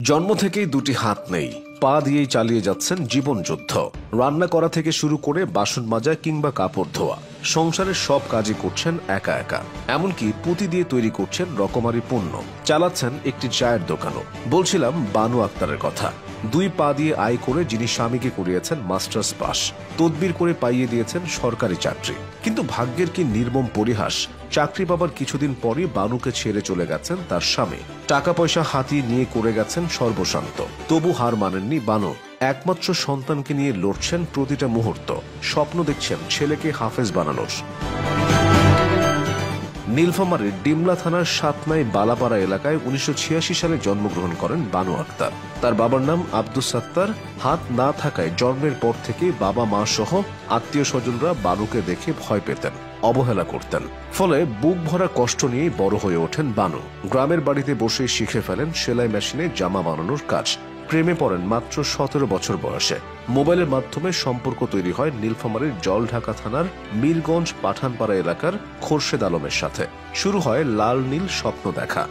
জন্ম থেকেই দুটি হাত নেই, পা দিয়েই চালিয়ে যাচ্ছেন জীবনযুদ্ধ। রান্না করা থেকে শুরু করে বাসন মাজা কিংবা কাপড় ধোয়া, সংসারের সব কাজই করছেন একা একা। এমনকি পুঁতি দিয়ে তৈরি করছেন রকমারি পণ্য, চালাচ্ছেন একটি চায়ের দোকানও। বলছিলাম বানু আক্তারের কথা। দুই পা দিয়ে আয় করে যিনি স্বামীকে করিয়েছেন মাস্টার্স পাস, তদবির করে পাইয়ে দিয়েছেন সরকারি চাকরি। কিন্তু ভাগ্যের কি নির্মম পরিহাস, চাকরি পাবার কিছুদিন পরই বানুকে ছেড়ে চলে গেছেন তার স্বামী। টাকা পয়সা হাতিয়ে নিয়ে করে গেছেন সর্বশান্ত। তবু হার মানেননি বানু। একমাত্র সন্তানকে নিয়ে লড়ছেন প্রতিটা মুহূর্ত। স্বপ্ন দেখছেন ছেলেকে হাফেজ বানানোর। নীলফামারীর ডিমলা থানার সাতনাই বালাপাড়া এলাকায় 1986 সালে জন্মগ্রহণ করেন বানু আক্তার। তার বাবার নাম আব্দুস সাত্তার। হাত না থাকায় জন্মের পর থেকে বাবা মা সহ আত্মীয় স্বজনরা বানুকে দেখে ভয় পেতেন, অবহেলা করতেন। ফলে বুক ভরা কষ্ট নিয়েই বড় হয়ে ওঠেন বানু। গ্রামের বাড়িতে বসেই শিখে ফেলেন সেলাই মেশিনে জামা বানানোর কাজ। প্রেমে পড়েন মাত্র 17 বছর বয়সে। মোবাইলের মাধ্যমে সম্পর্ক তৈরি হয় নীলফামারীর জলঢাকা থানার মিরগঞ্জ পাঠানপাড়া এলাকার খোরশেদ আলমের সাথে। শুরু হয় লাল নীল স্বপ্ন দেখা।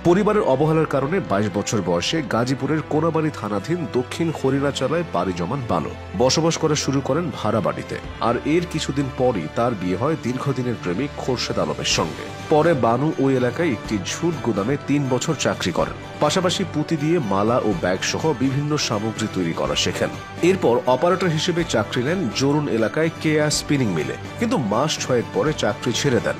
পরিবারের অবহেলার কারণে 22 বছর বয়সে গাজীপুরের কোনাবাড়ি থানাধীন দক্ষিণ হরিণাচালায় পাড়ি জমান বানু। বসবাস করা শুরু করেন ভাড়া বাড়িতে। আর এর কিছুদিন পরই তার বিয়ে হয় দীর্ঘদিনের প্রেমিক খোরশেদ আলমের সঙ্গে। পরে বানু ওই এলাকায় একটি ঝুট গুদামে 3 বছর চাকরি করেন। পাশাপাশি পুঁতি দিয়ে মালা ও ব্যাগ সহ বিভিন্ন সামগ্রী তৈরি করা শেখেন। এরপর অপারেটর হিসেবে চাকরি নেন জরুন এলাকায় কেয়া স্পিনিং মিলে। কিন্তু মাস 6 পরে চাকরি ছেড়ে দেন।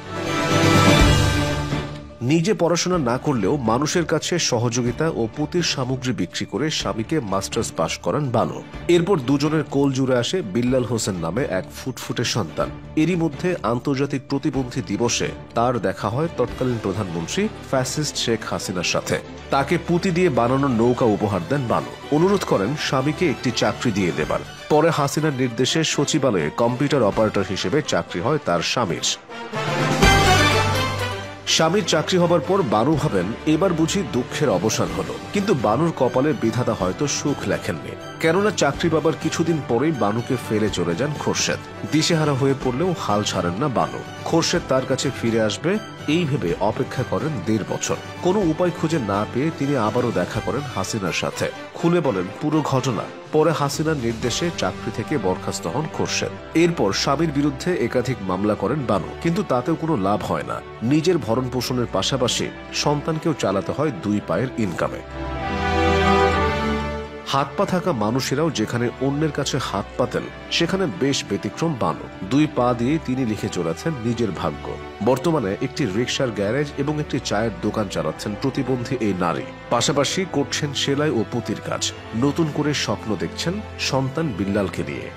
নিজে পড়াশোনা না করলেও মানুষের কাছে সহযোগিতা ও পুঁতির সামগ্রী বিক্রি করে স্বামীকে মাস্টার্স পাশ করান বানু। এরপর দুজনের কোল জুড়ে আসে বিল্লাল হোসেন নামে এক ফুটফুটে সন্তান। এরই মধ্যে আন্তর্জাতিক প্রতিবন্ধী দিবসে তার দেখা হয় তৎকালীন প্রধানমন্ত্রী ফ্যাসিস্ট শেখ হাসিনার সাথে। তাকে পুঁতি দিয়ে বানানো নৌকা উপহার দেন বানু। অনুরোধ করেন স্বামীকে একটি চাকরি দিয়ে দেবার। পরে হাসিনার নির্দেশে সচিবালয়ে কম্পিউটার অপারেটর হিসেবে চাকরি হয় তার স্বামীর। স্বামীর চাকরি হবার পর বানু ভাবেন এবার বুঝি দুঃখের অবসান হলো। কিন্তু বানুর কপালে বিধাতা হয়তো সুখ লেখেননি। কেননা চাকরি পাবার কিছুদিন পরেই বানুকে ফেলে চলে যান খোরশেদ। দিশেহারা হয়ে পড়লেও হাল ছাড়েন না বানু। খোরশেদ তার কাছে ফিরে আসবে এই ভেবে অপেক্ষা করেন 1.5 বছর। কোনো উপায় খুঁজে না পেয়ে তিনি আবারও দেখা করেন হাসিনার সাথে। খুলে বলেন পুরো ঘটনা। পরে হাসিনার নির্দেশে চাকরি থেকে বরখাস্ত হন খোরশেদ। এরপর স্বামীর বিরুদ্ধে একাধিক মামলা করেন বানু, কিন্তু তাতেও কোনো লাভ হয় না। নিজের ভরণ পোষণের পাশাপাশি সন্তানকেও চালাতে হয় 2 পায়ের ইনকামে। হাত পা থাকা মানুষেরাও যেখানে অন্যের কাছে হাত পাতেন, সেখানে বেশ ব্যতিক্রম বানু। 2 পা দিয়ে তিনি লিখে চলেছেন নিজের ভাগ্য। বর্তমানে একটি রিকশার গ্যারেজ এবং একটি চায়ের দোকান চালাচ্ছেন প্রতিবন্ধী এই নারী। পাশাপাশি করছেন সেলাই ও পুঁতির কাজ। নতুন করে স্বপ্ন দেখছেন সন্তান বিল্লালকে নিয়ে।